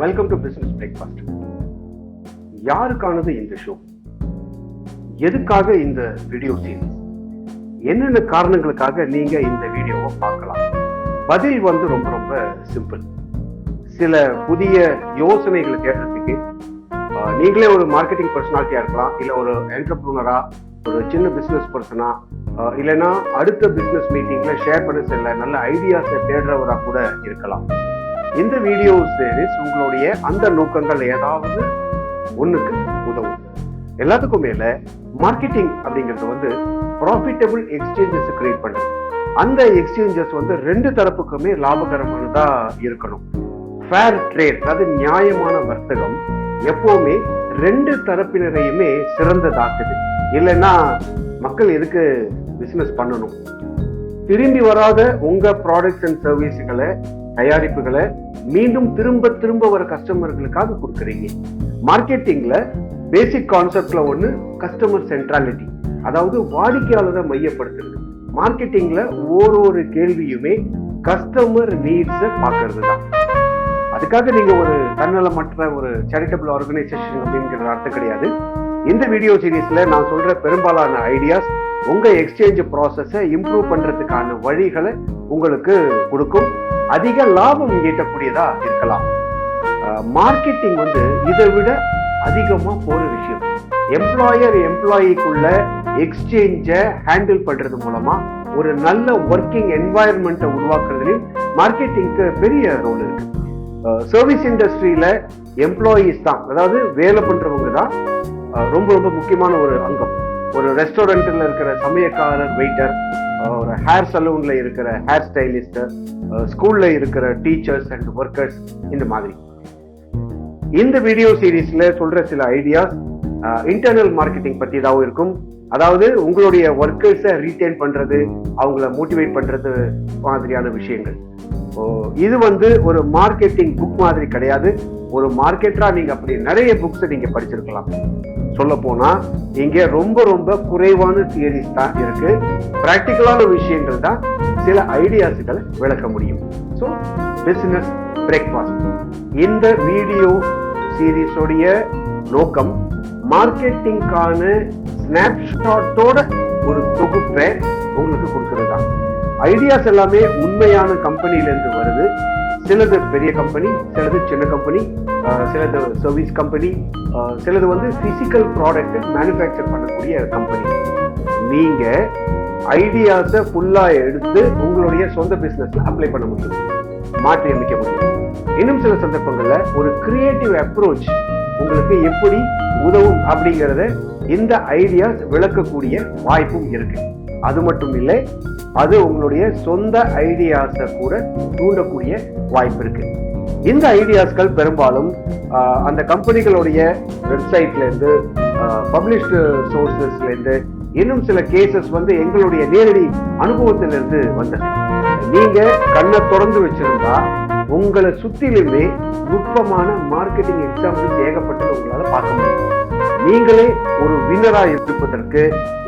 Welcome to business breakfast. யாருக்கானது இந்த show? எதுக்காக இந்த வீடியோ சீரிஸ்? என்னென்ன காரணங்களுக்காக நீங்க இந்த வீடியோவை பார்க்கலாம்? பதில் ரொம்ப ரொம்ப சிம்பிள். சில புதிய யோசனைகளை தேடுறதுக்கு நீங்களே ஒரு மார்க்கெட்டிங் பர்சனாலிட்டியா இருக்கலாம், இல்ல ஒரு என்டர்பிரினரா, ஒரு சின்ன பிசினஸ் பர்சனா, இல்லைன்னா அடுத்த பிசினஸ் மீட்டிங்ல ஷேர் பண்ண செல்ல நல்ல ஐடியாஸை தேடுறவரா கூட இருக்கலாம். இந்த வீடியோ சீரிஸ் உங்களுடைய அந்த நோக்கங்கள் ஏதாவது ஒண்ணுக்கு உதவும். எல்லாத்துக்கும் மேல மார்க்கெட்டிங் அப்படிங்கிறது ப்ராஃபிட்டபிள் எக்ஸ்சேஞ்சஸ் கிரியேட் பண்றது. அந்த எக்ஸ்சேஞ்சஸ் ரெண்டு தரப்புக்குமே லாபகரமானதா இருக்கணும். ஃபேர் ட்ரேட், அதாவது நியாயமான வர்த்தகம் எப்பவுமே ரெண்டு தரப்பினரையுமே சிறந்ததாக்குது. இல்லைன்னா மக்கள் எதுக்கு பிசினஸ் பண்ணணும்? திரும்பி வராத உங்க ப்ராடக்ட்ஸ் அண்ட் சர்வீஸ்களை, தயாரிப்புகளை மீண்டும் திரும்ப வர கஸ்டமர்களுக்காக கொடுக்குறீங்க. மார்க்கெட்டிங்ல பேசிக் கான்செப்ட்ல ஒண்ணு கஸ்டமர் சென்ட்ராலிட்டி, அதாவது வாடிக்கையாளரை மையப்படுத்துறது. மார்க்கெட்டிங்ல ஒரு கேள்வியுமே கஸ்டமர் நீட்ஸை பார்க்கறது தான். அதுக்காக நீங்க ஒரு தன்னலமற்ற ஒரு சேரிட்டபிள் ஆர்கனைசேஷன் அப்படிங்கிற அர்த்தம் கிடையாது. இந்த வீடியோ சீரீஸ்ல நான் சொல்ற பெரும்பாலான ஐடியாஸ் உங்க எக்ஸ்சேஞ்ச் ப்ராசஸை இம்ப்ரூவ் பண்றதுக்கான வழிகளை உங்களுக்கு கொடுக்கும். அதிக லாபம் ஈட்டக்கூடியதா இருக்கலாம். மார்க்கெட்டிங் இதை விட அதிகமா போற விஷயம். எம்ப்ளாயர் எம்ப்ளாயிக்குள்ள எக்ஸ்சேஞ்சை ஹேண்டில் பண்றது மூலமா ஒரு நல்ல ஒர்க்கிங் என்வாயர்மெண்ட்டை உருவாக்குறதுலையும் மார்க்கெட்டிங்க்கு பெரிய ரோல் இருக்கு. சர்வீஸ் இண்டஸ்ட்ரியில எம்ப்ளாயீஸ் தான், அதாவது வேலை பண்றவங்க தான் ரொம்ப ரொம்ப முக்கியமான ஒரு அங்கம். ஒரு ரெஸ்டாரண்ட்ல இருக்கிற சமயக்காரர், வெயிட்டர், ஒரு ஹேர் சலூன்ல இருக்கிற ஹேர் ஸ்டைலிஸ்ட், ஸ்கூல்ல இருக்கிற டீச்சர்ஸ் அண்ட் ஒர்க்கர்ஸ், இந்த மாதிரி. இந்த வீடியோ சீரீஸ்ல சொல்ற சில ஐடியாஸ் இன்டர்னல் மார்க்கெட்டிங் பத்தி தான் இருக்கும். அதாவது உங்களுடைய ஒர்க்கர்ஸை ரீட்டைன் பண்றது, அவங்கள மோட்டிவேட் பண்றது மாதிரியான விஷயங்கள். இது ஒரு மார்க்கெட்டிங் புக் மாதிரி கிடையாது. ஒரு மார்க்கெட்டரா நீங்க அப்படி நிறைய புக்ஸ் நீங்க படிச்சிருக்கலாம். சொல்ல போனா இங்க ரொம்ப ரொம்ப குறைவான தியரிஸ் தான் இருக்கு. பிராக்டிக்கலான விஷயங்கள் தான் சில ஐடியாஸ்களை விளக்க முடியும். ஸோ பிசினஸ் பிரேக்ஃபாஸ்ட் இந்த வீடியோ சீரீஸோடைய நோக்கம் மார்க்கெட்டிங்கான ஸ்னாப்ஷாட்டோட ஒரு தொகுப்பை உங்களுக்கு கொடுக்கிறது தான். ஐடியாஸ் எல்லாமே உண்மையான கம்பெனில இருந்து வருது. சிலது பெரிய கம்பெனி, சிலது சின்ன கம்பெனி, சிலது சர்வீஸ் கம்பெனி, சிலது பிசிக்கல் ப்ராடக்ட் மேனுஃபேக்சர் பண்ணக்கூடிய கம்பெனி. நீங்க ஐடியாஸை ஃபுல்லா எடுத்து உங்களுடைய சொந்த பிசினஸ்ல அப்ளை பண்ண முடியும், மாற்றி அமைக்க முடியும். இன்னும் சில சந்தர்ப்பங்கள்ல ஒரு கிரியேட்டிவ் அப்ரோச் உங்களுக்கு எப்படி உதவும் அப்படிங்கறத இந்த ஐடியாஸ் விளக்கக்கூடிய வாய்ப்பும் இருக்கு. அது மட்டும் இல்லை, அது உங்களுடைய சொந்த ஐடியாஸை கூட தூண்டக்கூடிய வாய்ப்பு இருக்கு. இந்த ஐடியாஸ்கள் பெரும்பாலும் அந்த கம்பெனிகளுடைய வெப்சைட்ல இருந்து, பப்ளிஷ்டு சோர்சஸ்ல இருந்து, இன்னும் சில கேசஸ் எங்களுடைய நேரடி அனுபவத்திலிருந்து வந்தது. நீங்க கண்ணை தொடர்ந்து வச்சிருந்தா உங்களை சுத்திலுமே நுட்பமான மார்க்கெட்டிங் எக்ஸாம்பிள்ஸ் ஏகப்பட்டது உங்களால பார்க்க முடியும். நீங்களே ஒரு வின்னரா இருப்பதற்கு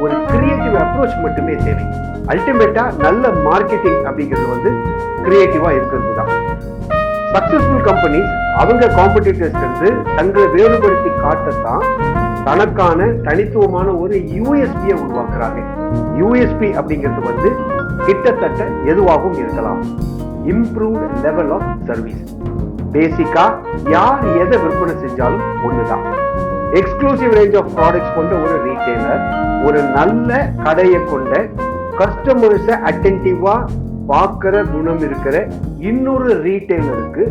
ஒரு கிரியேட்டிவ் அப்ரோச் மட்டுமே தேவை. அல்டிமேட்டா நல்ல மார்க்கெட்டிங் அப்படிங்கிறது கிரியேட்டிவா இருக்கிறது தான். சக்சஸ்ஃபுல் கம்பெனிஸ் அவங்க காம்படிட்டர்ஸ் இருந்து தங்களை வேறுபடுத்தி காட்டத்தான் தனக்கான தனித்துவமான ஒரு யூஎஸ்பியை உருவாக்குறாங்க. யூஎஸ்பி அப்படிங்கிறது கிட்டத்தட்ட எதுவாகவும் இருக்கலாம். Improved level of service. Basically யார் எதை விற்பனை செஞ்சாலும் ஒண்ணுதான். எக்ஸ்க்ளூசிவ் ரேஞ்ச் ஆஃப் ப்ராடக்ட்ஸ் கொண்ட ஒரு ரீட்டைலர் ஒரு நல்ல கடையை கொண்ட கஸ்டமர்ஸை அட்டென்டிவா பார்க்கிற குணம் இருக்கிற இன்னொரு ரீட்டைலருக்கு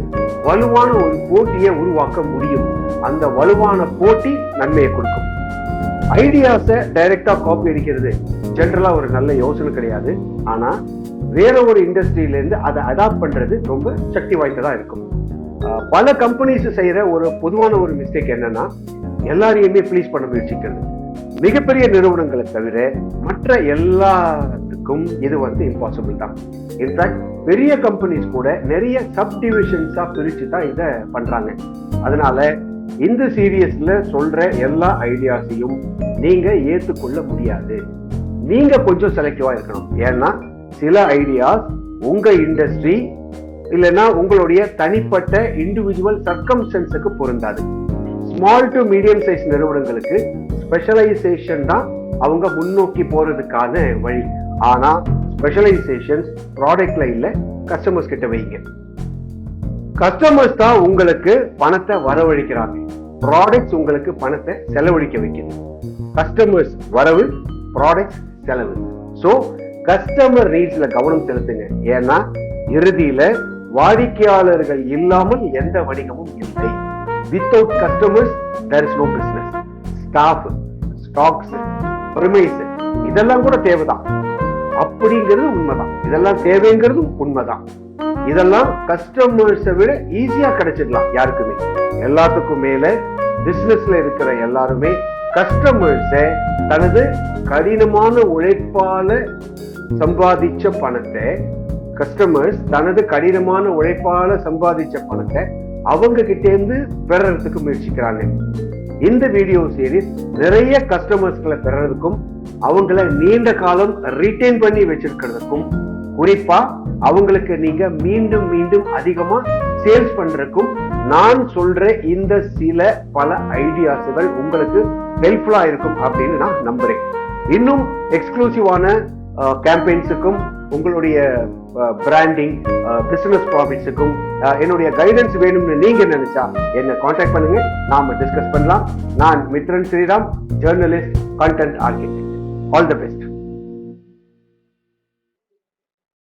வலுவான ஒரு போட்டியை உருவாக்க முடியும். அந்த வலுவான போட்டி நன்மையை கொடுக்கும். ஐடியாஸை டைரக்டா காப்பி அடிக்கிறது ஜென்ரலா ஒரு நல்ல யோசனை கிடையாது. ஆனா வேற ஒரு இண்டஸ்ட்ரியில இருந்து அதை அடாப்ட் பண்றது ரொம்ப சக்தி வாய்ந்ததா இருக்கும். பல கம்பெனிஸ் செய்யற ஒரு பொதுவான ஒரு மிஸ்டேக் என்னன்னா, எல்லாரையுமே ப்ளீஸ் பண்ண முயற்சிக்கிறது. மிகப்பெரிய நிறுவனங்களை தவிர மற்ற எல்லாத்துக்கும் இது இம்பாசிபிள் தான். இன்ஃபேக்ட் பெரிய கம்பெனிஸ் கூட நிறைய சப்டிவிஷன்ஸா பிரிச்சு தான் இதை பண்றாங்க. அதனால இந்த சீரியஸ்ல சொல்ற எல்லா ஐடியாஸையும் நீங்க ஏற்றுக்கொள்ள முடியாது. நீங்க கொஞ்சம் செலக்டிவா இருக்கணும். ஏன்னா சில ஐடியாஸ் உங்க இண்டஸ்ட்ரி இல்லைன்னா உங்களுடைய தனிப்பட்ட இண்டிவிஜுவல் சர்க்கம்ஸ்டன்ஸுக்கு பொருந்தாது. ஸ்மால் டு மீடியம் சைஸ் நிறுவனங்களுக்கு ஸ்பெஷலைசேஷன் தான் அவங்க முன்னோக்கி போறதுக்கான வழி. ஆனா ஸ்பெஷலைசேஷன் ப்ராடக்ட் லைன்ல கஸ்டமர்ஸ் கிட்ட வைங்க. கஸ்டமர்ஸ் தான் உங்களுக்கு பணத்தை வரவழைக்கிறாங்க, ப்ராடக்ட்ஸ் உங்களுக்கு பணத்தை செலவழிக்க வைக்குது. கஸ்டமர்ஸ் வரவு, ப்ராடக்ட்ஸ் செலவு. சோ கஸ்டமர் நீட்ஸ்ல கவனம் செலுத்துங்க. ஏன்னா இறுதியில வாடிக்கையாளர்கள் இல்லாமல் எந்த வணிகமும் இல்லை. Without customers there is no business. Staff, stocks, premise இதெல்லாம் கூட தேவைதான். அப்படிங்கிறது உண்மைதான். இதெல்லாம் தேவைங்கிறதும் உண்மைதான். இதெல்லாம் கஸ்டமர்ஸை விட ஈஸியா கிடைச்சிடலாம் யாருக்குமே. எல்லாத்துக்கும் மேல பிசினஸ்ல இருக்கிற எல்லாருமே கஸ்டமர்ஸை தனது கடினமான உழைப்பால சம்பாதிச்ச பணத்தை அவங்க கிட்ட இருந்து பெறறதுக்கு முயற்சிக்கிறாங்க. இந்த வீடியோ சீரிஸ் நிறைய கஸ்டமர்ஸ்களை பெறறதுக்கும் அவங்கள நீண்ட காலம் ரிட்டைன் பண்ணி வச்சிருக்கிறதுக்கும், குறிப்பா அவங்களுக்கு நீங்க மீண்டும் மீண்டும் அதிகமா சேல்ஸ் பண்றதுக்கும் நான் சொல்ற இந்த சில பல ஐடியாஸ்கள் உங்களுக்கு ஹெல்ப்ஃபுல்லா இருக்கும் அப்படின்னு நான் நம்புறேன். இன்னும் எக்ஸ்க்ளூசிவான கேம்பெயின்ஸுக்கும் உங்களுடைய பிராண்டிங், பிசினஸ் ப்ராஃபிட்ஸுக்கும் என்னுடைய கைடன்ஸ் வேணும்னு நீங்க நினைச்சா என்ன கான்டாக்ட் பண்ணுங்க, நாம டிஸ்கஸ் பண்ணலாம். நான் Mithran Sriram, journalist, content architect. All the best.